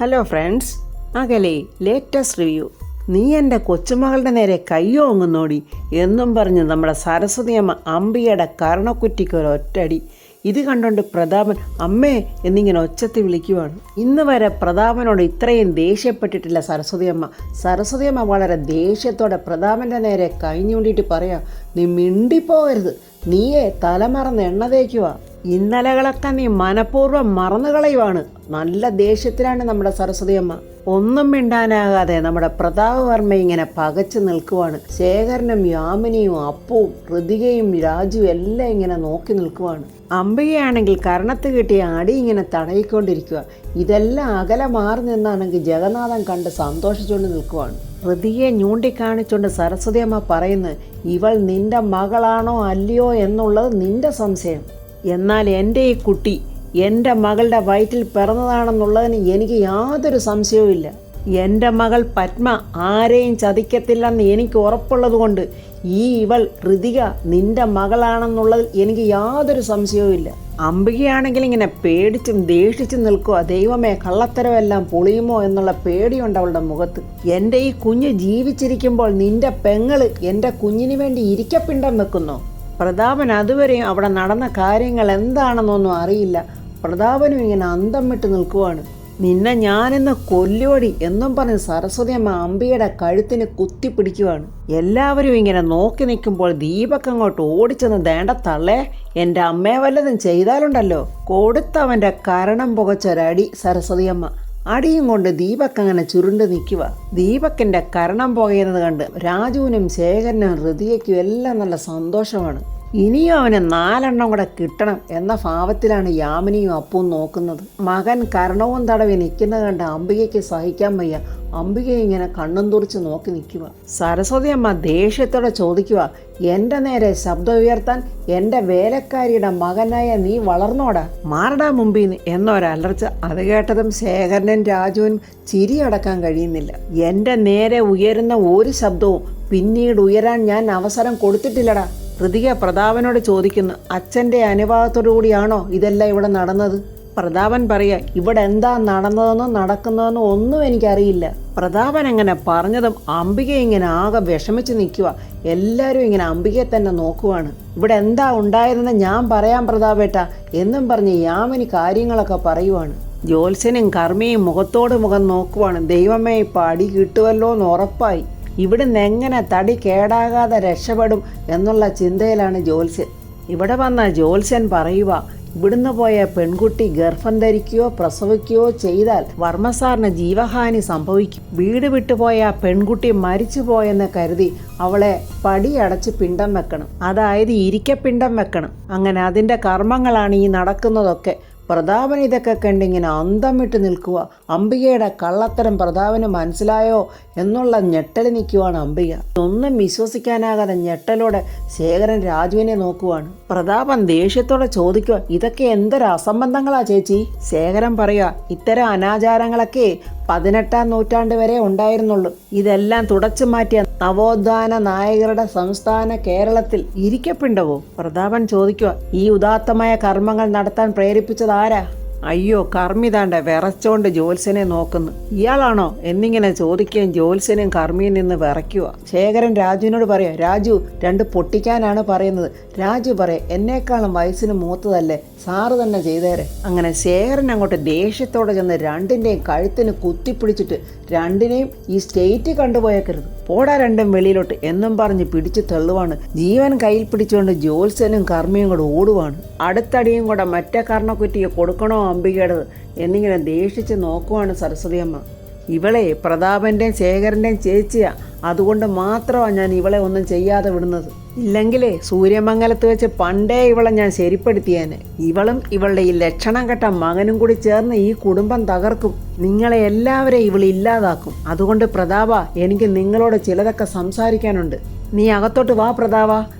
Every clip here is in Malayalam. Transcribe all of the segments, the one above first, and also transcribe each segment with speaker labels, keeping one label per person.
Speaker 1: ഹലോ ഫ്രണ്ട്സ്, അകലെ ലേറ്റസ്റ്റ് റിവ്യൂ. നീ എൻ്റെ കൊച്ചുമകളുടെ നേരെ കയ്യോങ്ങുന്നോടി എന്നും പറഞ്ഞ് നമ്മുടെ സരസ്വതിയമ്മ അമ്പിയുടെ കർണക്കുറ്റിക്കൊരൊറ്റടി. ഇത് കണ്ടുകൊണ്ട് പ്രതാപൻ അമ്മേ എന്നിങ്ങനെ ഒച്ചത്തിൽ വിളിക്കുവാണ്. ഇന്ന് വരെ പ്രതാപനോട് ഇത്രയും ദേഷ്യപ്പെട്ടിട്ടില്ല സരസ്വതിയമ്മ. സരസ്വതിയമ്മ വളരെ ദേഷ്യത്തോടെ പ്രതാപൻ്റെ നേരെ കൈ ഞൂണ്ടിയിട്ട് പറയാം, നീ മിണ്ടിപ്പോകരുത്, നീയെ തലമറന്ന് എണ്ണ തേക്കുക. ഇന്നലകളൊക്കെ നീ മനഃപൂർവ്വം മറന്നുകളയുവാണ്. നല്ല ദേഷ്യത്തിലാണ് നമ്മുടെ സരസ്വതിയമ്മ. ഒന്നും മിണ്ടാനാകാതെ നമ്മുടെ പ്രതാപവർമ്മ ഇങ്ങനെ പകച്ചു നിൽക്കുവാണ്. ശേഖരനും യാമിനിയും അപ്പവും ഋതികയും രാജു എല്ലാം ഇങ്ങനെ നോക്കി നിൽക്കുവാണ്. അംബികയാണെങ്കിൽ കർണത്ത് കിട്ടിയ അടി ഇങ്ങനെ തടയിക്കൊണ്ടിരിക്കുക. ഇതെല്ലാം അകലെ മാറി നിന്നാണെങ്കിൽ ജഗന്നാഥൻ കണ്ട് സന്തോഷിച്ചുകൊണ്ട് നിൽക്കുവാണ്. ഋതികയെ ചൂണ്ടിക്കാണിച്ചുകൊണ്ട് സരസ്വതിയമ്മ പറയുന്നത്, ഇവൾ നിന്റെ മകളാണോ അല്ലയോ എന്നുള്ളത് നിന്റെ സംശയം. എന്നാൽ എൻ്റെ ഈ കുട്ടി എൻ്റെ മകളുടെ വയറ്റിൽ പിറന്നതാണെന്നുള്ളതിന് എനിക്ക് യാതൊരു സംശയവുമില്ല. എൻ്റെ മകൾ പത്മ ആരെയും ചതിക്കത്തില്ലെന്ന് എനിക്ക് ഉറപ്പുള്ളത് കൊണ്ട് ഇവൾ ഋതിക നിൻ്റെ മകളാണെന്നുള്ളതിൽ എനിക്ക് യാതൊരു സംശയവുമില്ല. അംബികയാണെങ്കിൽ ഇങ്ങനെ പേടിച്ചും ദേഷിച്ചും നിൽക്കുക. ദൈവമേ, കള്ളത്തരമെല്ലാം പൊളിയുമോ എന്നുള്ള പേടിയുണ്ട് അവളുടെ മുഖത്ത്. എൻ്റെ ഈ കുഞ്ഞ് ജീവിച്ചിരിക്കുമ്പോൾ നിൻ്റെ പെങ്ങള് എൻ്റെ കുഞ്ഞിന് വേണ്ടി ഇരിക്കപ്പിണ്ടം വെക്കുന്നോ? പ്രതാപൻ അതുവരെയും അവിടെ നടന്ന കാര്യങ്ങൾ എന്താണെന്നൊന്നും അറിയില്ല. പ്രതാപനും ഇങ്ങനെ അന്തം വിട്ട് നിൽക്കുവാണ്. നിന്നെ ഞാനിന്ന് കൊല്ലുവടി എന്നും പറഞ്ഞ് സരസ്വതിയമ്മ അമ്പിയുടെ കഴുത്തിന് കുത്തിപ്പിടിക്കുവാണ്. എല്ലാവരും ഇങ്ങനെ നോക്കി നിൽക്കുമ്പോൾ ദീപക് അങ്ങോട്ട് ഓടിച്ചെന്ന്, ദേണ്ട തള്ളേ, എൻ്റെ അമ്മയെ വല്ലതും ചെയ്താലുണ്ടല്ലോ. കൊടുത്തവൻ്റെ കരണം പുകച്ചൊരടി സരസ്വതിയമ്മ. അടിയും കൊണ്ട് ദീപക് അങ്ങനെ ചുരുണ്ട് നിൽക്കുക. ദീപക്കിൻ്റെ കരണം പുകയുന്നത് കണ്ട് രാജുവിനും ശേഖരനും ഋതികയ്ക്കും എല്ലാം നല്ല സന്തോഷമാണ്. ഇനിയും അവന് 4 എണ്ണം കൂടെ കിട്ടണം എന്ന ഭാവത്തിലാണ് യാമിനിയും അപ്പവും നോക്കുന്നത്. മകൻ കരണവും തടവി നിൽക്കുന്നത് കണ്ട് അംബികയ്ക്ക് സഹിക്കാൻ വയ്യ. അംബിക ഇങ്ങനെ കണ്ണും തുറിച്ച് നോക്കി നിൽക്കുക. സരസ്വതി അമ്മ ദേഷ്യത്തോടെ ചോദിക്കുക, എൻ്റെ നേരെ ശബ്ദം ഉയർത്താൻ എൻ്റെ വേലക്കാരിയുടെ മകനായ നീ വളർന്നോടാ? മാറടാ മുമ്പിന്ന് എന്നൊരലർച്ച. അത് കേട്ടതും ശേഖരനും രാജുവിനും ചിരി അടക്കാൻ കഴിയുന്നില്ല. എൻ്റെ നേരെ ഉയരുന്ന ഒരു ശബ്ദവും പിന്നീട് ഉയരാൻ ഞാൻ അവസരം കൊടുത്തിട്ടില്ലടാ. ഋതിക പ്രതാപനോട് ചോദിക്കുന്നു, അച്ഛൻ്റെ അനുവാദത്തോടു കൂടിയാണോ ഇതെല്ലാം ഇവിടെ നടന്നത്? പ്രതാപൻ പറയുക, ഇവിടെ എന്താ നടന്നതെന്നോ നടക്കുന്നതെന്നോ ഒന്നും എനിക്കറിയില്ല. പ്രതാപൻ അങ്ങനെ പറഞ്ഞതും അംബിക ഇങ്ങനെ ആകെ വിഷമിച്ച് നിൽക്കുക. എല്ലാവരും ഇങ്ങനെ അംബികയെ തന്നെ നോക്കുവാണ്. ഇവിടെ എന്താ ഉണ്ടായതെന്ന് ഞാൻ പറയാം പ്രതാപേട്ട എന്നും പറഞ്ഞ് യാമിനി കാര്യങ്ങളൊക്കെ പറയുവാണ്. ജ്യോത്സ്യനും കർമ്മിയും മുഖത്തോട് മുഖം നോക്കുവാണ്. ദൈവമേ, ഇപ്പം അടി കിട്ടുമല്ലോ എന്ന് ഉറപ്പായി. ഇവിടുന്ന് എങ്ങനെ തടി കേടാകാതെ രക്ഷപ്പെടും എന്നുള്ള ചിന്തയിലാണ് ജ്യോത്സ്യൻ. ഇവിടെ വന്ന ജ്യോത്സ്യൻ പറയുക, ഇവിടുന്ന് പോയ പെൺകുട്ടി ഗർഭം ധരിക്കുകയോ പ്രസവിക്കുകയോ ചെയ്താൽ വർമ്മസാറിന് ജീവഹാനി സംഭവിക്കും. വീട് വിട്ടുപോയ പെൺകുട്ടി മരിച്ചു പോയെന്ന് കരുതി അവളെ പടിയടച്ച് പിണ്ടം വെക്കണം. അതായത് ഇരിക്കപ്പിണ്ടം വെക്കണം. അങ്ങനെ അതിൻ്റെ കർമ്മങ്ങളാണ് ഈ നടക്കുന്നതൊക്കെ. പ്രതാപൻ ഇതൊക്കെ കണ്ടിങ്ങനെ അന്തം വിട്ട് നിൽക്കുക. അംബികയുടെ കള്ളത്തരം പ്രതാപന് മനസ്സിലായോ എന്നുള്ള ഞെട്ടൽ നിൽക്കുവാണ് അംബിക. ഒന്നും വിശ്വസിക്കാനാകാതെ ഞെട്ടലോടെ ശേഖരൻ രാജുവിനെ നോക്കുവാണ്. പ്രതാപൻ ദേഷ്യത്തോടെ ചോദിക്കുക, ഇതൊക്കെ എന്തൊരു അസംബന്ധങ്ങളാ ചേച്ചി? ശേഖരൻ പറയുക, ഇത്തരം അനാചാരങ്ങളൊക്കെ 18-ാം നൂറ്റാണ്ട് വരെ ഉണ്ടായിരുന്നുള്ളൂ. ഇതെല്ലാം തുടച്ചു മാറ്റിയ നവോത്ഥാന നായകരുടെ സംസ്ഥാന കേരളത്തിൽ ഇരിക്കപ്പിണ്ടവോ? പ്രതാപൻ ചോദിക്കുക, ഈ ഉദാത്തമായ കർമ്മങ്ങൾ നടത്താൻ പ്രേരിപ്പിച്ചത് ആരാ? അയ്യോ, കർമ്മിതാണ്ട വിറച്ചോണ്ട് ജ്യോത്സ്യനെ നോക്കുന്നു. ഇയാളാണോ എന്നിങ്ങനെ ചോദിക്കുകയും ജ്യോത്സ്യനും കർമ്മിയിൽ നിന്ന് വിറയ്ക്കുക. ശേഖരൻ രാജുവിനോട് പറയാം, രാജു 2 പൊട്ടിക്കാനാണ് പറയുന്നത്. രാജു പറയാം, എന്നേക്കാളും വയസ്സിന് മൂത്തതല്ലേ, സാറ് തന്നെ ചെയ്തേരെ. അങ്ങനെ ശേഖരൻ അങ്ങോട്ട് ദേഷ്യത്തോടെ ചെന്ന് 2ൻ്റെയും കഴുത്തിന് കുത്തിപ്പിടിച്ചിട്ട്, 2നെയും ഈ സ്റ്റേറ്റ് കണ്ടുപോയേക്കരുത്, പോടാ 2ഉം വെളിയിലോട്ട് എന്നും പറഞ്ഞ് പിടിച്ചു തള്ളുവാണ്. ജീവൻ കയ്യിൽ പിടിച്ചുകൊണ്ട് ജ്യോത്സ്യനും കർമ്മിയും കൂടെ ഓടുവാണ്. അടുത്തടിയും കൂടെ മറ്റേ കർണക്കുറ്റിയെ കൊടുക്കണോ അംബികയുടേത് എന്നിങ്ങനെ ദേഷിച്ച് നോക്കുവാണ് സരസ്വതിയമ്മ. ഇവളെ പ്രതാപൻ്റെയും ശേഖരൻ്റെയും ചേച്ചിയാ, അതുകൊണ്ട് മാത്രമാണ് ഞാൻ ഇവളെ ഒന്നും ചെയ്യാതെ വിടുന്നത്. ഇല്ലെങ്കിലേ സൂര്യമംഗലത്ത് വെച്ച് പണ്ടേ ഇവളെ ഞാൻ ശരിപ്പെടുത്തിയേനെ. ഇവളും ഇവളുടെ ഈ ലക്ഷണം കെട്ട മകനും കൂടി ചേർന്ന് ഈ കുടുംബം തകർക്കും. നിങ്ങളെ എല്ലാവരെയും ഇവൾ ഇല്ലാതാക്കും. അതുകൊണ്ട് പ്രതാപ, എനിക്ക് നിങ്ങളോട് ചിലതൊക്കെ സംസാരിക്കാനുണ്ട്. നീ അകത്തോട്ട് വാ പ്രതാപ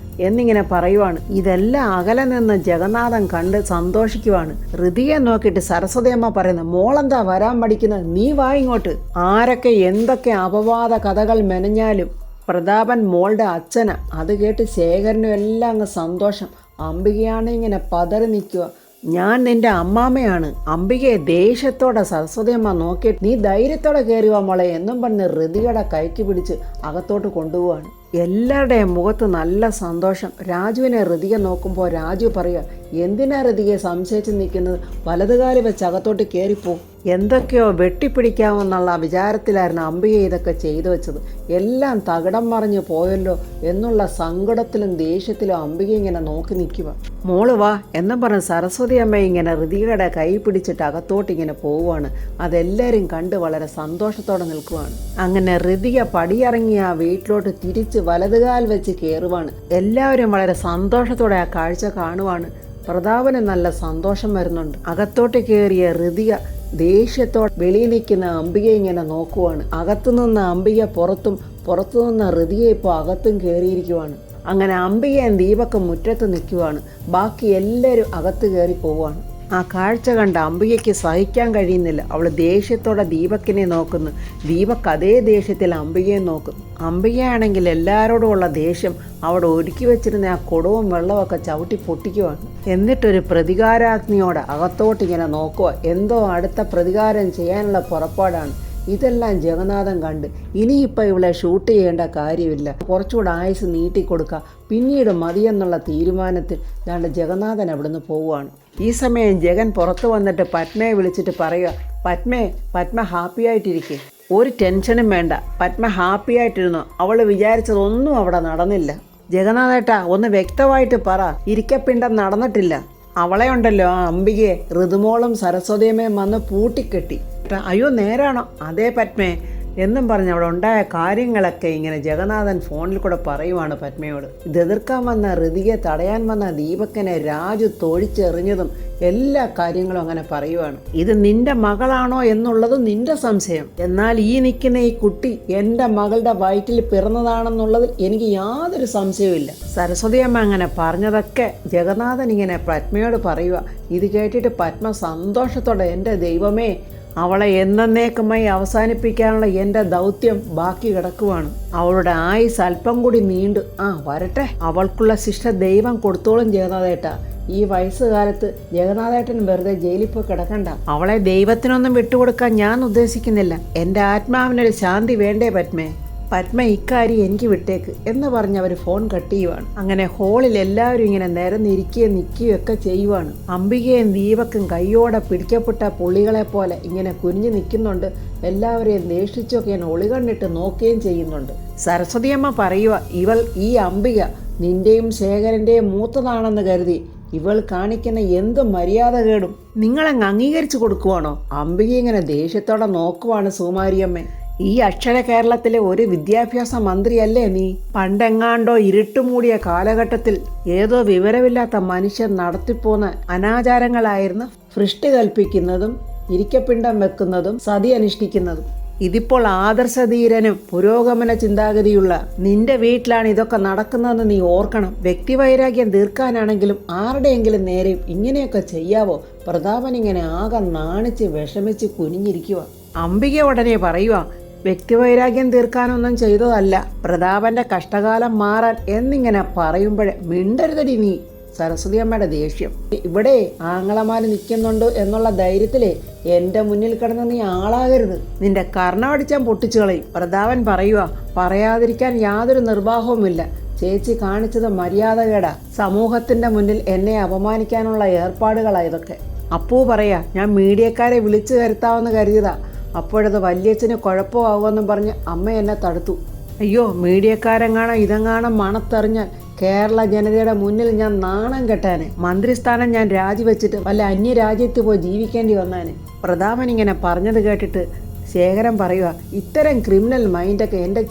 Speaker 1: എന്നിങ്ങനെ പറയുവാണ്. ഇതെല്ലാം അകലെ നിന്ന് ജഗന്നാഥൻ കണ്ട് സന്തോഷിക്കുവാണ്. ഋതിയെ നോക്കിയിട്ട് സരസ്വതിയമ്മ പറയുന്നത്, മോളെന്താ വരാൻ മടിക്കുന്നത്? നീ വാ ഇങ്ങോട്ട്. ആരൊക്കെ എന്തൊക്കെ അപവാദ കഥകൾ മെനഞ്ഞാലും പ്രതാപൻ മോളുടെ അച്ഛനാ. അത് കേട്ട് ശേഖരനും എല്ലാം അങ്ങ് സന്തോഷം. അംബികയാണ് ഇങ്ങനെ പതറി നിൽക്കുക. ഞാൻ നിന്റെ അമ്മാമ്മയാണ്. അംബികയെ ദേഷ്യത്തോടെ സരസ്വതിയമ്മ നോക്കിയിട്ട് നീ ധൈര്യത്തോടെ കയറുക മോളെ എന്നും പറഞ്ഞ് ഋതികയുടെ കൈക്ക് പിടിച്ച് അകത്തോട്ട് കൊണ്ടുപോവാണ്. എല്ലാവരുടെയും മുഖത്ത് നല്ല സന്തോഷം. രാജുവിനെ ഋതിക നോക്കുമ്പോൾ രാജു പറയുക, എന്തിനാ ഋതികയെ സംശയിച്ച് നിൽക്കുന്നത്? വലതുകാലി വെച്ച് അകത്തോട്ട് കയറിപ്പോ. എന്തൊക്കെയോ വെട്ടിപ്പിടിക്കാമെന്നുള്ള വിചാരത്തിലായിരുന്നു അംബിക ഇതൊക്കെ ചെയ്തു വെച്ചത്. എല്ലാം തകിടം മറിഞ്ഞു പോയല്ലോ എന്നുള്ള സങ്കടത്തിലും ദേഷ്യത്തിലും അംബിക ഇങ്ങനെ നോക്കി നിൽക്കുക. മോള് വാ എന്നും പറഞ്ഞ് സരസ്വതി അമ്മ ഇങ്ങനെ ഋതികയുടെ കൈ പിടിച്ചിട്ട് അകത്തോട്ട് ഇങ്ങനെ പോവുകയാണ്. അതെല്ലാവരും കണ്ട് വളരെ സന്തോഷത്തോടെ നിൽക്കുവാണ്. അങ്ങനെ ഋതിക പടിയിറങ്ങി ആ വീട്ടിലോട്ട് തിരിച്ച് വലതുകാൽ വെച്ച് കയറുവാണ്. എല്ലാവരും വളരെ സന്തോഷത്തോടെ ആ കാഴ്ച കാണുവാണ്. പ്രതാപന് നല്ല സന്തോഷം വരുന്നുണ്ട്. അകത്തോട്ട് കയറിയ ഋതിക ദേഷ്യത്തോടെ വെളിയിൽ നിൽക്കുന്ന അംബികയെ ഇങ്ങനെ നോക്കുവാണ്. അകത്തുനിന്ന് അംബിക പുറത്തും, പുറത്തുനിന്ന് ഋതിക ഇപ്പോൾ അകത്തും കയറിയിരിക്കുവാണ്. അങ്ങനെ അംബികയും ദീപക്കും മുറ്റത്ത് നിൽക്കുവാണ്. ബാക്കി എല്ലാവരും അകത്ത് കയറി പോവുകയാണ്. ആ കാഴ്ച കണ്ട് അംബികയ്ക്ക് സഹിക്കാൻ കഴിയുന്നില്ല. അവൾ ദേഷ്യത്തോടെ ദീപക്കിനെ നോക്കുന്നു. ദീപക്ക് അതേ ദേഷ്യത്തിൽ അംബികയെ നോക്കുന്നു. അംബികയാണെങ്കിൽ എല്ലാവരോടുമുള്ള ദേഷ്യം അവിടെ ഒരുക്കി വെച്ചിരുന്ന ആ കുടവും വെള്ളമൊക്കെ ചവിട്ടി പൊട്ടിക്കുവാണ്. എന്നിട്ടൊരു പ്രതികാരാഗ്നിയോടെ അകത്തോട്ടിങ്ങനെ നോക്കുക. എന്തോ അടുത്ത പ്രതികാരം ചെയ്യാനുള്ള പുറപ്പാടാണ്. ഇതെല്ലാം ജഗന്നാഥൻ കണ്ട് ഇനിയിപ്പോൾ ഇവളെ ഷൂട്ട് ചെയ്യേണ്ട കാര്യമില്ല, കുറച്ചുകൂടെ ആയുസ് നീട്ടിക്കൊടുക്കുക, പിന്നീട് മതിയെന്നുള്ള തീരുമാനത്തിൽ ദാണ്ട് ജഗന്നാഥൻ അവിടുന്ന് പോവുകയാണ്. ഈ സമയം ജഗൻ പുറത്തു വന്നിട്ട് പത്മയെ വിളിച്ചിട്ട് പറയുക, പത്മ ഹാപ്പി ആയിട്ടിരിക്കെ, ഒരു ടെൻഷനും വേണ്ട, പത്മ ഹാപ്പി ആയിട്ടിരുന്നു. അവൾ വിചാരിച്ചതൊന്നും അവിടെ നടന്നില്ല. ജഗന്നാഥേട്ടാ ഒന്ന് വ്യക്തമായിട്ട് പറ, ഇരിക്കപ്പിണ്ടം നടന്നിട്ടില്ല. അവളെ ഉണ്ടല്ലോ ആ അംബികയെ ഋതുമോളും സരസ്വതിയമ്മയും വന്ന് പൂട്ടിക്കെട്ടി. അയ്യോ നേരാണോ? അതേ പത്മേ എന്നും പറഞ്ഞ് അവിടെ ഉണ്ടായ കാര്യങ്ങളൊക്കെ ഇങ്ങനെ ജഗന്നാഥൻ ഫോണിൽ കൂടെ പറയുവാണ് പത്മയോട്. ഇത് എതിർക്കാൻ വന്ന ഋതികയെ തടയാൻ വന്ന ദീപക്കനെ രാജു തൊഴിച്ചെറിഞ്ഞതും എല്ലാ കാര്യങ്ങളും അങ്ങനെ പറയുവാണ്. ഇത് നിന്റെ മകളാണോ എന്നുള്ളത് നിന്റെ സംശയം, എന്നാൽ ഈ നിൽക്കുന്ന ഈ കുട്ടി എൻ്റെ മകളുടെ വയറ്റിൽ പിറന്നതാണെന്നുള്ളതിൽ എനിക്ക് യാതൊരു സംശയവുമില്ല. സരസ്വതി അമ്മ അങ്ങനെ പറഞ്ഞതൊക്കെ ജഗന്നാഥൻ ഇങ്ങനെ പത്മയോട് പറയുക. ഇത് കേട്ടിട്ട് പത്മ സന്തോഷത്തോടെ, എൻ്റെ ദൈവമേ, അവളെ എന്നേക്കുമായി അവസാനിപ്പിക്കാനുള്ള എൻ്റെ ദൗത്യം ബാക്കി കിടക്കുവാണ്. അവളുടെ ആയുസ് അല്പം കൂടി നീണ്ടു വരട്ടെ. അവൾക്കുള്ള ശിക്ഷ ദൈവം കൊടുത്തോളും ജഗന്നാഥേട്ടാ. ഈ വയസ്സുകാലത്ത് ജഗന്നാഥേട്ടൻ വെറുതെ ജയിലിൽ പോയി കിടക്കണ്ട. അവളെ ദൈവത്തിനൊന്നും വിട്ടുകൊടുക്കാൻ ഞാൻ ഉദ്ദേശിക്കുന്നില്ല. എൻ്റെ ആത്മാവിനൊരു ശാന്തി വേണ്ടേ പത്മ ഇക്കാര്യം എനിക്ക് വിട്ടേക്ക് എന്ന് പറഞ്ഞ് അവർ ഫോൺ കട്ട് ചെയ്യുവാണ്. അങ്ങനെ ഹോളിൽ എല്ലാവരും ഇങ്ങനെ നിരന്നിരിക്കുകയും നിൽക്കുകയും ഒക്കെ ചെയ്യുവാണ്. അംബികയും ദീപക്കും കയ്യോടെ പിടിക്കപ്പെട്ട പുള്ളികളെ പോലെ ഇങ്ങനെ കുനിഞ്ഞു നിൽക്കുന്നുണ്ട്. എല്ലാവരെയും ദേഷിച്ചൊക്കെ ഞാൻ ഒളികണ്ണിട്ട് നോക്കുകയും ചെയ്യുന്നുണ്ട്. സരസ്വതിയമ്മ പറയുക, ഇവൾ ഈ അംബിക നിന്റെയും ശേഖരൻ്റെയും മൂത്തതാണെന്ന് കരുതി ഇവൾ കാണിക്കുന്ന എന്ത് മര്യാദ കേടും നിങ്ങളങ്ങ് അംഗീകരിച്ചു കൊടുക്കുവാണോ? അംബിക ഇങ്ങനെ ദേഷ്യത്തോടെ നോക്കുവാണ് സുകുമാരിയമ്മ. ഈ അക്ഷര കേരളത്തിലെ ഒരു വിദ്യാഭ്യാസ മന്ത്രിയല്ലേ നീ? പണ്ടെങ്ങാണ്ടോ ഇരുട്ടുമൂടിയ കാലഘട്ടത്തിൽ ഏതോ വിവരമില്ലാത്ത മനുഷ്യർ നടത്തിപ്പോന്ന അനാചാരങ്ങളായിരുന്നു സൃഷ്ടി കൽപ്പിക്കുന്നതും ഇരിക്കപ്പിണ്ടം വെക്കുന്നതും സതി അനുഷ്ഠിക്കുന്നതും. ഇതിപ്പോൾ ആദർശധീരനും പുരോഗമന ചിന്താഗതിയുള്ള നിന്റെ വീട്ടിലാണ് ഇതൊക്കെ നടക്കുന്നതെന്ന് നീ ഓർക്കണം. വ്യക്തിവൈരാഗ്യം തീർക്കാനാണെങ്കിലും ആരുടെയെങ്കിലും നേരെയും ഇങ്ങനെയൊക്കെ ചെയ്യാവോ? പ്രതാപൻ ഇങ്ങനെ ആകെ നാണിച്ച് വിഷമിച്ച് കുനിഞ്ഞിരിക്കുക. അംബിക ഉടനെ പറയുക, വ്യക്തിവൈരാഗ്യം തീർക്കാനൊന്നും ചെയ്തതല്ല, പ്രതാപന്റെ കഷ്ടകാലം മാറാൻ എന്നിങ്ങനെ പറയുമ്പോഴേ മിണ്ടരുതടി നീ. സരസ്വതി അമ്മയുടെ ദേഷ്യം. ഇവിടെ ആങ്ങളമാര് നിൽക്കുന്നുണ്ട് എന്നുള്ള ധൈര്യത്തിലേ എൻ്റെ മുന്നിൽ കിടന്ന് നീ ആളാകരുത്. നിന്റെ കർണമടിച്ചാൻ പൊട്ടിച്ചു കളയും. പ്രതാപൻ പറയുക, പറയാതിരിക്കാൻ യാതൊരു നിർവാഹവുമില്ല. ചേച്ചി കാണിച്ചത് മര്യാദകേടാ. സമൂഹത്തിന്റെ മുന്നിൽ എന്നെ അപമാനിക്കാനുള്ള ഏർപ്പാടുകളാ ഇതൊക്കെ. അപ്പൂ പറയാ, ഞാൻ മീഡിയക്കാരെ വിളിച്ചു വരുത്താമെന്ന് കരുതിയതാ. അപ്പോഴത് വല്യച്ഛന് കുഴപ്പമാകുമെന്നും പറഞ്ഞ് അമ്മ എന്നെ തടുത്തു. അയ്യോ, മീഡിയക്കാരെങ്ങാണോ ഇതെങ്ങാണോ മണത്തെറിഞ്ഞാൽ കേരള ജനതയുടെ മുന്നിൽ ഞാൻ നാണം കെട്ടാനെ. മന്ത്രിസ്ഥാനം ഞാൻ രാജിവെച്ചിട്ട് വല്ല അന്യരാജ്യത്ത് പോയി ജീവിക്കേണ്ടി വന്നാനെ. പ്രതാപൻ ഇങ്ങനെ പറഞ്ഞത് കേട്ടിട്ട് ശേഖരൻ പറയുക, ഇത്തരം ക്രിമിനൽ മൈൻഡൊക്കെ എൻ്റെ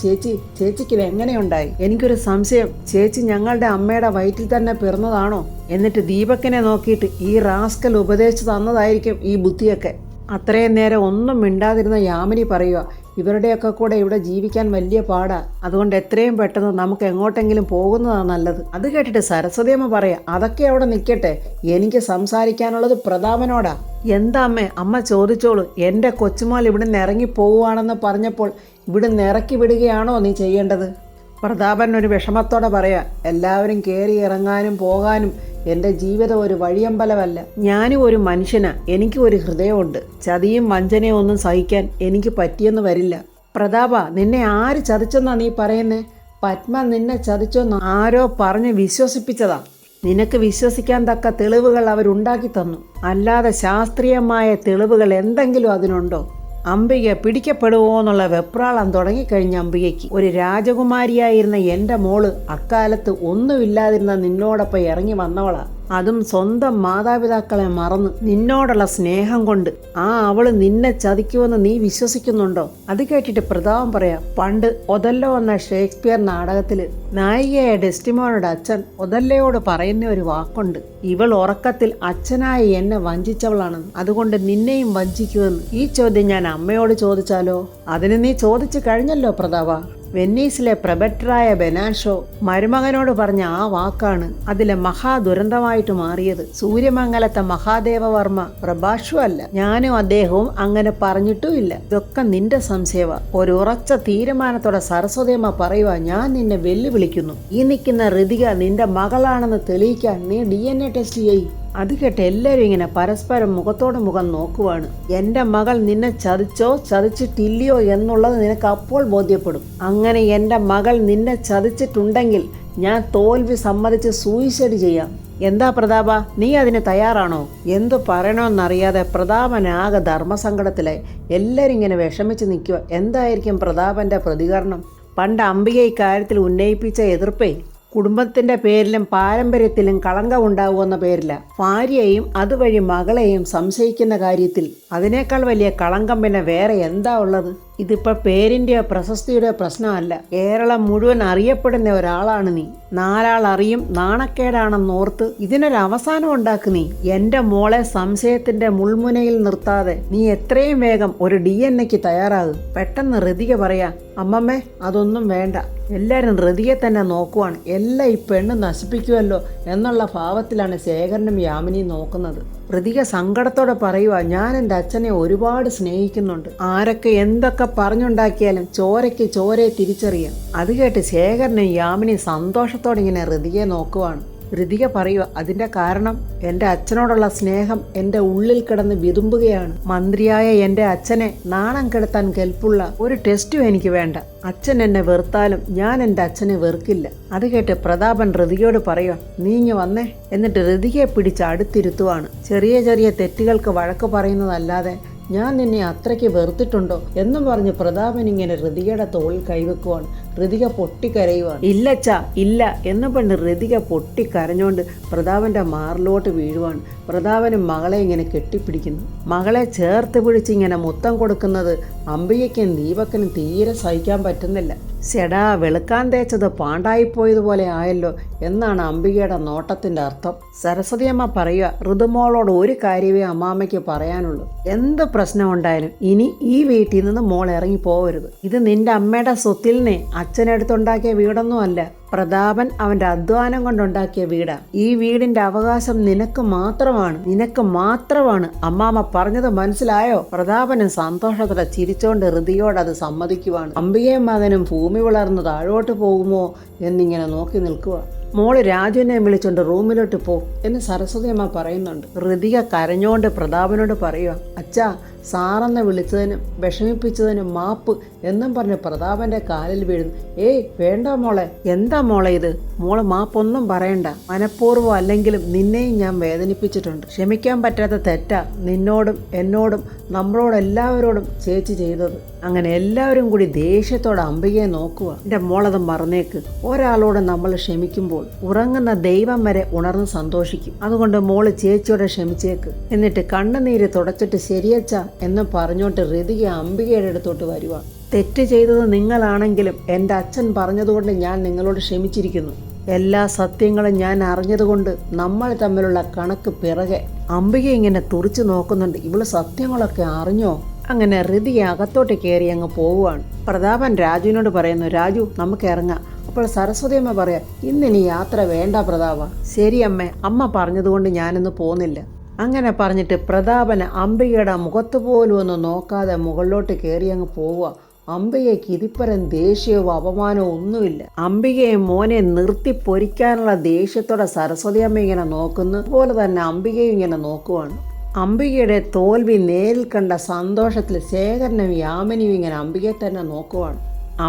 Speaker 1: ചേച്ചിക്ക് എങ്ങനെയുണ്ടായി? എനിക്കൊരു സംശയം, ചേച്ചി ഞങ്ങളുടെ അമ്മയുടെ വയറ്റിൽ തന്നെ പിറന്നതാണോ? എന്നിട്ട് ദീപക്കിനെ നോക്കിയിട്ട് ഈ റാസ്കൽ ഉപദേശിച്ചു തന്നതായിരിക്കും ഈ ബുദ്ധിയൊക്കെ. അത്രയും നേരം ഒന്നും മിണ്ടാതിരുന്ന യാമിനി പറയുക, ഇവരുടെയൊക്കെ കൂടെ ഇവിടെ ജീവിക്കാൻ വലിയ പാടാ. അതുകൊണ്ട് എത്രയും പെട്ടെന്ന് നമുക്ക് എങ്ങോട്ടെങ്കിലും പോകുന്നതാണ് നല്ലത്. അത് കേട്ടിട്ട് സരസ്വതിയമ്മ പറയാ, അതൊക്കെ അവിടെ നിൽക്കട്ടെ, എനിക്ക് സംസാരിക്കാനുള്ളത് പ്രതാപനോടാ. എന്താ അമ്മ ചോദിച്ചോളൂ. എൻ്റെ കൊച്ചുമോൾ ഇവിടുന്ന് ഇറങ്ങി പോവുകയാണെന്ന് പറഞ്ഞപ്പോൾ ഇവിടുന്ന് ഇറക്കി വിടുകയാണോ നീ ചെയ്യേണ്ടത്? പ്രതാപൻ ഒരു വിഷമത്തോടെ പറയാ, എല്ലാവരും കയറി ഇറങ്ങാനും പോകാനും എൻ്റെ ജീവിതം ഒരു വഴിയമ്പലമല്ല. ഞാനും ഒരു മനുഷ്യനാ, എനിക്കും ഒരു ഹൃദയമുണ്ട്. ചതിയും വഞ്ചനയും ഒന്നും സഹിക്കാൻ എനിക്ക് പറ്റിയെന്ന് വരില്ല. പ്രതാപ, നിന്നെ ആര് ചതിച്ചെന്നാ നീ പറയുന്നേ? പത്മ നിന്നെ ചതിച്ചെന്ന് ആരോ പറഞ്ഞ് വിശ്വസിപ്പിച്ചതാ. നിനക്ക് വിശ്വസിക്കാൻ തക്ക തെളിവുകൾ അവരുണ്ടാക്കി തന്നു. അല്ലാതെ ശാസ്ത്രീയമായ തെളിവുകൾ എന്തെങ്കിലും അതിനുണ്ടോ? അംബിക പിടിക്കപ്പെടുമോ എന്നുള്ള വെപ്രാളം തുടങ്ങിക്കഴിഞ്ഞ അംബികയ്ക്ക്. ഒരു രാജകുമാരിയായിരുന്ന എൻ്റെ മോള് അക്കാലത്ത് ഒന്നുമില്ലാതിരുന്ന നിന്നോടൊപ്പം ഇറങ്ങി വന്നവളാ. അതും സ്വന്തം മാതാപിതാക്കളെ മറന്ന് നിന്നോടുള്ള സ്നേഹം കൊണ്ട്. അവള് നിന്നെ ചതിക്കുമെന്ന് നീ വിശ്വസിക്കുന്നുണ്ടോ? അത് കേട്ടിട്ട് പ്രതാപം പറയാം, പണ്ട് ഒതല്ലോ എന്ന ഷേക്സ്പിയർ നാടകത്തില് നായികയായ ഡെസ്റ്റിമോനോട് അച്ഛൻ ഒതല്ലയോട് പറയുന്ന ഒരു വാക്കുണ്ട്, ഇവൾ ഉറക്കത്തിൽ അച്ഛനായി എന്നെ വഞ്ചിച്ചവളാണെന്ന്, അതുകൊണ്ട് നിന്നെയും വഞ്ചിക്കുമെന്ന്. ഈ ചോദ്യം ഞാൻ അമ്മയോട് ചോദിച്ചാലോ? അതിന് നീ ചോദിച്ചു കഴിഞ്ഞല്ലോ പ്രതാപ. വെന്നീസിലെ പ്രബറ്ററായ ബെനാഷോ മരുമകനോട് പറഞ്ഞ ആ വാക്കാണ് അതിലെ മഹാദുരന്തമായിട്ട് മാറിയത്. സൂര്യമംഗലത്തെ മഹാദേവവർമ്മ പ്രഭാഷു അല്ല. ഞാനും അദ്ദേഹവും അങ്ങനെ പറഞ്ഞിട്ടുമില്ല. ഇതൊക്കെ നിന്റെ സംശയവാ. ഒരു ഉറച്ച തീരുമാനത്തോടെ സരസ്വതിയമ്മ പറയുക, ഞാൻ നിന്നെ വെല്ലുവിളിക്കുന്നു. ഈ നിൽക്കുന്ന ഋതിക നിന്റെ മകളാണെന്ന് തെളിയിക്കാൻ നീ DNA ടെസ്റ്റ് ചെയ്യ്. അത് കേട്ട് എല്ലാവരും ഇങ്ങനെ പരസ്പരം മുഖത്തോട് മുഖം നോക്കുവാണ്. എൻ്റെ മകൾ നിന്നെ ചതിച്ചോ ചതിച്ചിട്ടില്ലയോ എന്നുള്ളത് നിനക്ക് അപ്പോൾ ബോധ്യപ്പെടും. അങ്ങനെ എൻ്റെ മകൾ നിന്നെ ചതിച്ചിട്ടുണ്ടെങ്കിൽ ഞാൻ തോൽവി സമ്മതിച്ച് സൂയിസൈഡ് ചെയ്യാം. എന്താ പ്രതാപ, നീ അതിന് തയ്യാറാണോ? എന്തു പറയണമെന്നറിയാതെ പ്രതാപനാകെ ധർമ്മസങ്കടത്തിലായി. എല്ലാവരും ഇങ്ങനെ വിഷമിച്ച് നിൽക്കുക. എന്തായിരിക്കും പ്രതാപൻ്റെ പ്രതികരണം? പണ്ട് അംബിക ഇക്കാര്യത്തിൽ ഉന്നയിപ്പിച്ച എതിർപ്പേ കുടുംബത്തിൻ്റെ പേരിലും പാരമ്പര്യത്തിലും കളങ്കമുണ്ടാവുമെന്ന പേരില്ല. ഭാര്യയെയും അതുവഴി മകളെയും സംശയിക്കുന്ന കാര്യത്തിൽ അതിനേക്കാൾ വലിയ കളങ്കം പിന്നെ വേറെ എന്താ ഉള്ളത്? ഇതിപ്പോൾ പേരിൻ്റെയോ പ്രശസ്തിയുടെയോ പ്രശ്നമല്ല. കേരളം മുഴുവൻ അറിയപ്പെടുന്ന ഒരാളാണ് നീ. നാലാൾ അറിയും നാണക്കേടാണെന്നോർത്ത് ഇതിനൊരവസാനം ഉണ്ടാക്ക് നീ. എൻ്റെ മോളെ സംശയത്തിൻ്റെ മുൾമുനയിൽ നിർത്താതെ നീ എത്രയും വേഗം ഒരു DNA തയ്യാറാകും. പെട്ടെന്ന് ഋതിക പറയാ, അമ്മമ്മേ അതൊന്നും വേണ്ട. എല്ലാവരും ഋതിയെ തന്നെ നോക്കുവാണ്. എല്ലാം ഈ പെണ്ണ് നശിപ്പിക്കുമല്ലോ എന്നുള്ള ഭാവത്തിലാണ് ശേഖരനും യാമിനിയും നോക്കുന്നത്. ഋതിക സങ്കടത്തോടെ പറയുക, ഞാൻ എൻ്റെ അച്ഛനെ ഒരുപാട് സ്നേഹിക്കുന്നുണ്ട്. ആരൊക്കെ എന്തൊക്കെ പറഞ്ഞുണ്ടാക്കിയാലും ചോരയ്ക്ക് ചോരയെ തിരിച്ചറിയാം. അത് കേട്ട് ശേഖരനും യാമിനി സന്തോഷത്തോടെ ഇങ്ങനെ ഋതികയെ നോക്കുവാണ്. ഋതിക പറയുക, അതിൻ്റെ കാരണം എൻ്റെ അച്ഛനോടുള്ള സ്നേഹം എൻ്റെ ഉള്ളിൽ കിടന്ന് വിതുമ്പുകയാണ്. മന്ത്രിയായ എൻ്റെ അച്ഛനെ നാണം കെടുത്താൻ കെൽപ്പുള്ള ഒരു ടെസ്റ്റും എനിക്ക് വേണ്ട. അച്ഛൻ എന്നെ വെറുത്താലും ഞാൻ എൻ്റെ അച്ഛനെ വെറുക്കില്ല. അത് കേട്ട് പ്രതാപൻ ഋതികയോട് പറയുക, നീ ഇങ്ങ് വന്നേ. എന്നിട്ട് ഋതികയെ പിടിച്ച് അടുത്തിരുത്തുവാണ്. ചെറിയ ചെറിയ തെറ്റുകൾക്ക് വഴക്ക് പറയുന്നതല്ലാതെ ഞാൻ നിന്നെ അത്രയ്ക്ക് വെറുത്തിട്ടുണ്ടോ എന്നും പറഞ്ഞ് പ്രതാപൻ ഇങ്ങനെ ഋതികയുടെ തോളിൽ കൈവെക്കുവാണ്. ഋതിക പൊട്ടിക്കരയുവാണ്. ഇല്ലച്ചാ ഇല്ല എന്ന് പറഞ്ഞ് ഋതിക പൊട്ടിക്കരഞ്ഞുകൊണ്ട് പ്രതാപൻ്റെ മാറിലോട്ട് വീഴുവാണ്. പ്രതാപനും മകളെ ഇങ്ങനെ കെട്ടിപ്പിടിക്കുന്നു. മകളെ ചേർത്ത് പിടിച്ച് ഇങ്ങനെ മുത്തം കൊടുക്കുന്നത് അംബികയ്ക്കും ദീപക്കനും തീരെ സഹിക്കാൻ പറ്റുന്നില്ല. ശെടാ, വെളുക്കാൻ തേച്ചത് പാണ്ടായിപ്പോയതുപോലെ ആയല്ലോ എന്നാണ് അംബികയുടെ നോട്ടത്തിൻ്റെ അർത്ഥം. സരസ്വതിയമ്മ പറയുക, ഋതുമോളോട് ഒരു കാര്യമേ അമ്മാമ്മയ്ക്ക് പറയാനുള്ളൂ. എന്ത് പ്രശ്നമുണ്ടായാലും ഇനി ഈ വീട്ടിൽ നിന്ന് മോൾ ഇറങ്ങി പോകരുത്. ഇത് നിന്റെ അമ്മയുടെ സ്വത്തിൽനെ അച്ഛനെടുത്തുണ്ടാക്കിയ വീടൊന്നും അല്ല. പ്രതാപൻ അവൻ്റെ അധ്വാനം കൊണ്ടുണ്ടാക്കിയ വീടാ. ഈ വീടിന്റെ അവകാശം നിനക്ക് മാത്രമാണ്. അമ്മാമ്മ പറഞ്ഞത് മനസ്സിലായോ? പ്രതാപനും സന്തോഷത്തോടെ ചിരിച്ചോണ്ട് ഋതിയോട് അത് സമ്മതിക്കുവാണ്. അംബികയും മകനും ഭൂമി വളർന്ന് താഴോട്ട് പോകുമോ എന്നിങ്ങനെ നോക്കി നിൽക്കുക. മോള് രാജുവിനെ വിളിച്ചോണ്ട് റൂമിലോട്ട് പോ എന്ന് സരസ്വതിയമ്മ പറയുന്നുണ്ട്. ഋതിക കരഞ്ഞോണ്ട് പ്രതാപനോട് പറയുക, അച്ഛാ, സാറെന്ന് വിളിച്ചതിനും വിഷമിപ്പിച്ചതിനും മാപ്പ് എന്നും പറഞ്ഞ് പ്രതാപന്റെ കാലിൽ വീഴുന്നു. ഏയ് വേണ്ട മോളെ. എന്താ മോളെ ഇത്? മോള് മാപ്പൊന്നും പറയണ്ട. മനഃപൂർവ്വം അല്ലെങ്കിലും നിന്നെയും ഞാൻ വേദനിപ്പിച്ചിട്ടുണ്ട്. ക്ഷമിക്കാൻ പറ്റാത്ത തെറ്റാ നിന്നോടും എന്നോടും നമ്മളോടെല്ലാവരോടും ചേച്ചി ചെയ്തത്. അങ്ങനെ എല്ലാവരും കൂടി ദേഷ്യത്തോടെ അംബികയെ നോക്കുക. എൻ്റെ മോളത് മറന്നേക്ക്. ഒരാളോട് നമ്മൾ ക്ഷമിക്കുമ്പോൾ ഉറങ്ങുന്ന ദൈവം വരെ ഉണർന്ന് സന്തോഷിക്കും. അതുകൊണ്ട് മോള് ചേച്ചിയോടെ ക്ഷമിച്ചേക്ക്. എന്നിട്ട് കണ്ണുനീര് തുടച്ചിട്ട് ശരിയച്ച എന്ന് പറഞ്ഞോട്ട് ഋതിക അംബികയുടെ അടുത്തോട്ട് വരുക. തെറ്റ് ചെയ്തത് നിങ്ങളാണെങ്കിലും എൻ്റെ അച്ഛൻ പറഞ്ഞതുകൊണ്ട് ഞാൻ നിങ്ങളോട് ക്ഷമിച്ചിരിക്കുന്നു. എല്ലാ സത്യങ്ങളും ഞാൻ അറിഞ്ഞതുകൊണ്ട് നമ്മൾ തമ്മിലുള്ള കണക്ക് പിറകെ. അംബിക ഇങ്ങനെ തുറിച്ചു നോക്കുന്നുണ്ട്. ഇവള് സത്യങ്ങളൊക്കെ അറിഞ്ഞോ? അങ്ങനെ ഋതിക അകത്തോട്ട് കയറി അങ്ങ് പോവുകയാണ്. പ്രതാപൻ രാജുവിനോട് പറയുന്നു, രാജു നമുക്ക് ഇറങ്ങാം. അപ്പോൾ സരസ്വതിയമ്മ പറയാം, ഇന്നിനി യാത്ര വേണ്ട പ്രതാപ. ശരി അമ്മേ, അമ്മ പറഞ്ഞതുകൊണ്ട് ഞാനിന്ന് പോകുന്നില്ല. അങ്ങനെ പറഞ്ഞിട്ട് പ്രതാപന് അംബികയുടെ മുഖത്ത് പോലും ഒന്ന് നോക്കാതെ മുകളിലോട്ട് കയറി അങ്ങ് പോവുക. അംബികയ്ക്ക് ഇതിപ്പരം ദേഷ്യവും അപമാനവും ഒന്നുമില്ല. അംബികയെ മോനെ നിർത്തി പൊരിക്കാനുള്ള ദേഷ്യത്തോടെ സരസ്വതി അമ്മ ഇങ്ങനെ നോക്കുന്നു. അതുപോലെ തന്നെ അംബികയും ഇങ്ങനെ നോക്കുവാണ്. അംബികയുടെ തോൽവി നേരിൽ കണ്ട സന്തോഷത്തിൽ ശേഖരനും യാമിനിയും ഇങ്ങനെ അംബികയെ തന്നെ നോക്കുവാണ്.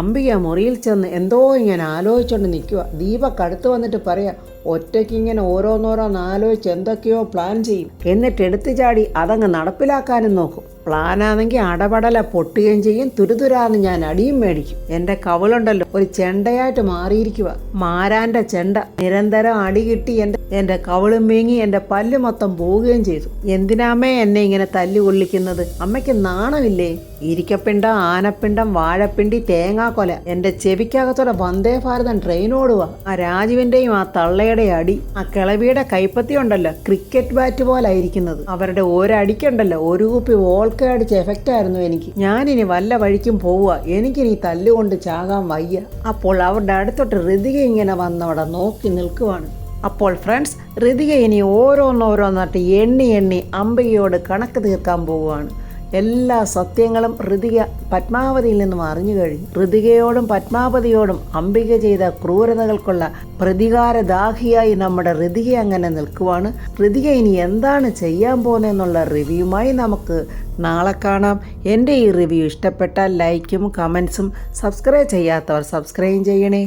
Speaker 1: അംബിക മുറിയിൽ ചെന്ന് എന്തോ ഇങ്ങനെ ആലോചിച്ചുകൊണ്ട് നിൽക്കുക. ദീപക് അടുത്ത് വന്നിട്ട് പറയാം, ഒറ്റയ്ക്ക് ഇങ്ങനെ ഓരോന്നോരോന്ന് ആലോചിച്ച് എന്തൊക്കെയോ പ്ലാൻ ചെയ്യും, എന്നിട്ട് എടുത്തു ചാടി അതങ്ങ് നടപ്പിലാക്കാനും നോക്കും. പ്ലാനാണെങ്കിൽ അടപടല പൊട്ടുകയും ചെയ്യും, തുരുതുരാന്ന് ഞാൻ അടിയും മേടിക്കും. എൻ്റെ കവിളുണ്ടല്ലോ ഒരു ചെണ്ടയായിട്ട് മാറിയിരിക്കുക, മാരാൻ്റെ ചെണ്ട. നിരന്തരം അടി കിട്ടി എൻ്റെ കവിളും വീങ്ങി എൻ്റെ പല്ല് മൊത്തം പോവുകയും ചെയ്തു. എന്തിനാമേ എന്നെ ഇങ്ങനെ തല്ലി കൊള്ളിക്കുന്നത്? അമ്മയ്ക്ക് നാണമില്ലേ? ഇരിക്കപ്പിണ്ടം, ആനപ്പിണ്ടം, വാഴപ്പിണ്ടി, തേങ്ങാക്കൊല. എൻ്റെ ചെവിക്കകത്തോടെ വന്ദേ ഭാരതം ട്രെയിൻ ഓടുക. ആ രാജുവിൻ്റെയും ആ തള്ളയുടെ അടി, ആ കിളവിയുടെ കൈപ്പത്തി ഉണ്ടല്ലോ ക്രിക്കറ്റ് ബാറ്റ് പോലായിരിക്കുന്നത്. അവരുടെ ഒരടിക്കുണ്ടല്ലോ ഒരു കുപ്പി വോൾക്ക അടിച്ച എഫക്റ്റ് ആയിരുന്നു എനിക്ക്. ഞാനിനി വല്ല വഴിക്കും പോവുക, എനിക്കിനി തല്ലുകൊണ്ട് ചാകാൻ വയ്യ. അപ്പോൾ അവരുടെ അടുത്തോട്ട് ഋതിക ഇങ്ങനെ വന്നവിടെ നോക്കി നിൽക്കുവാണ്. അപ്പോൾ ഫ്രണ്ട്സ്, ഋതിക ഇനി ഓരോന്നോരോന്നായിട്ട് എണ്ണി അംബികയോട് കണക്ക് തീർക്കാൻ പോവുകയാണ്. എല്ലാ സത്യങ്ങളും ഋതിക പത്മാവതിയിൽ നിന്നും അറിഞ്ഞു കഴിഞ്ഞു. ഋതികയോടും പത്മാവതിയോടും അംബിക ചെയ്ത ക്രൂരതകൾക്കുള്ള പ്രതികാരദാഹിയായി നമ്മുടെ ഋതിക അങ്ങനെ നിൽക്കുവാണ്. ഋതിക ഇനി എന്താണ് ചെയ്യാൻ പോകുന്നതെന്നുള്ള റിവ്യൂമായി നമുക്ക് നാളെ കാണാം. എൻ്റെ ഈ റിവ്യൂ ഇഷ്ടപ്പെട്ടാൽ ലൈക്കും കമൻസും, സബ്സ്ക്രൈബ് ചെയ്യാത്തവർ സബ്സ്ക്രൈബ് ചെയ്യണേ.